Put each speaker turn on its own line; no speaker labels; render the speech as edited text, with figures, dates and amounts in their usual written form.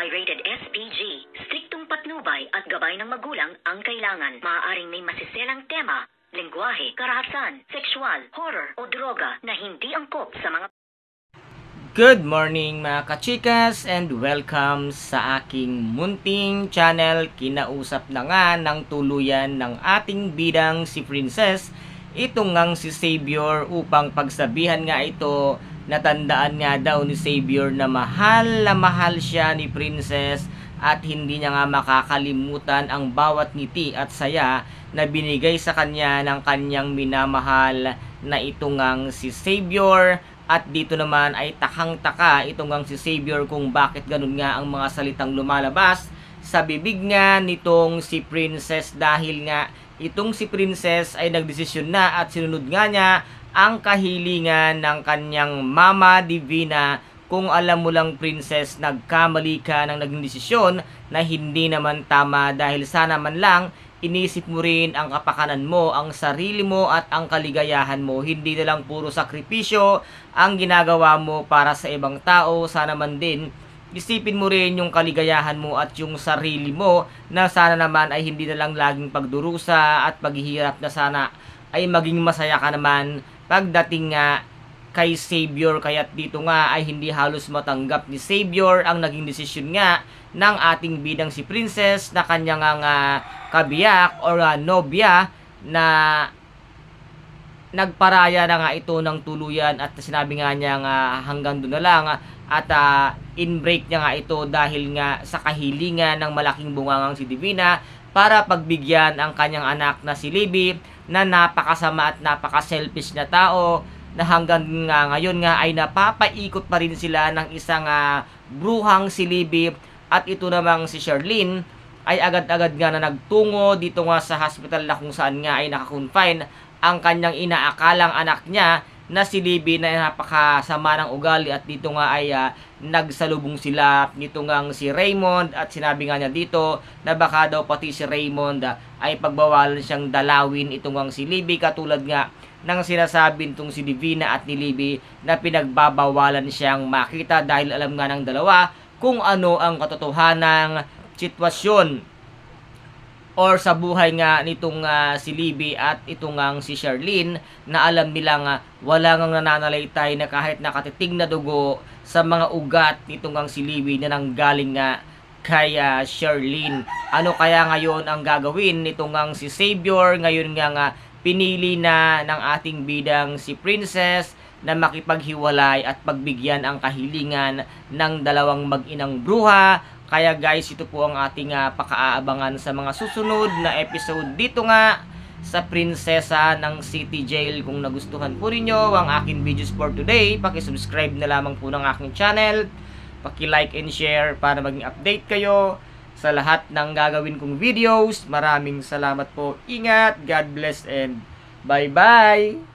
ay rated SPG. Striktong patnubay at gabay ng magulang ang kailangan. Maaaring may masiselang tema, lengguwahe, karahasan, sexual, horror o droga na hindi angkop sa mga...
Good morning mga kachikas and welcome sa aking munting channel. Kinausap na nga ng tuluyan ng ating bidang si Princess, itong ngang si Xavier, upang pagsabihan nga ito, natandaan nga daw ni Xavier na mahal siya ni Princess at hindi niya nga makakalimutan ang bawat ngiti at saya na binigay sa kanya ng kanyang minamahal na itong ngang si Xavier. At dito naman ay takang-taka itong ngang si Xavier kung bakit ganun nga ang mga salitang lumalabas sa bibig nga nitong si Princess, dahil nga itong si Princess ay nagdesisyon na at sinunod nga niya ang kahilingan ng kanyang Mama Divina. Kung alam mo lang, Princess, nagkamali ka ng naging desisyon na hindi naman tama, dahil sana man lang inisip mo rin ang kapakanan mo, ang sarili mo at ang kaligayahan mo. Hindi na lang puro sakripisyo ang ginagawa mo para sa ibang tao. Sana man din isipin mo rin yung kaligayahan mo at yung sarili mo, na sana naman ay hindi na lang laging pagdurusa at paghihirap, na sana ay maging masaya ka naman pagdating nga kay Xavier. Kaya't dito nga ay hindi halos matanggap ni Xavier ang naging desisyon nga ng ating bidang si Princess, na kanya nga kabiyak or nobya, na nagparaya na nga ito ng tuluyan, at sinabi nga niya nga hanggang doon na lang, at in-break niya nga ito dahil nga sa kahilingan ng malaking bungangang si Divina para pagbigyan ang kanyang anak na si Libby, na napakasama at napaka-selfish na tao, na hanggang nga ngayon nga ay napapaikot pa rin sila ng isang bruhang si Libby. At ito namang si Charlene ay agad-agad nga na nagtungo dito nga sa hospital, na kung saan nga ay nakakonfine ang kanyang inaakalang anak niya na si Libby, na napakasama ng ugali. At dito nga ay nagsalubong sila nito ngang si Raymond, at sinabi nga niya dito na baka daw pati si Raymond ay pagbawalan siyang dalawin itong ngang si Libby, katulad nga ng sinasabi nitong si Divina at ni Libby na pinagbabawalan siyang makita, dahil alam nga ng dalawa kung ano ang katotohanang sitwasyon or sa buhay nga nitong si Libby at itong si Charlene, na alam nilang wala ngang nananalaytay na kahit nakatitig na dugo sa mga ugat nitong si Libby na nanggaling nga kay Charlene. Ano kaya ngayon ang gagawin nitong si Xavier? Ngayon nga pinili na ng ating bidang si Princess na makipaghiwalay at pagbigyan ang kahilingan ng dalawang mag-inang bruha. Kaya guys, ito po ang ating pakaaabangan sa mga susunod na episode dito nga sa Prinsesa ng City Jail. Kung nagustuhan po ninyo ang aking videos for today, paki-subscribe na lamang po ng aking channel, paki-like and share para maging update kayo sa lahat ng gagawin kong videos. Maraming salamat po. Ingat, God bless, and bye-bye!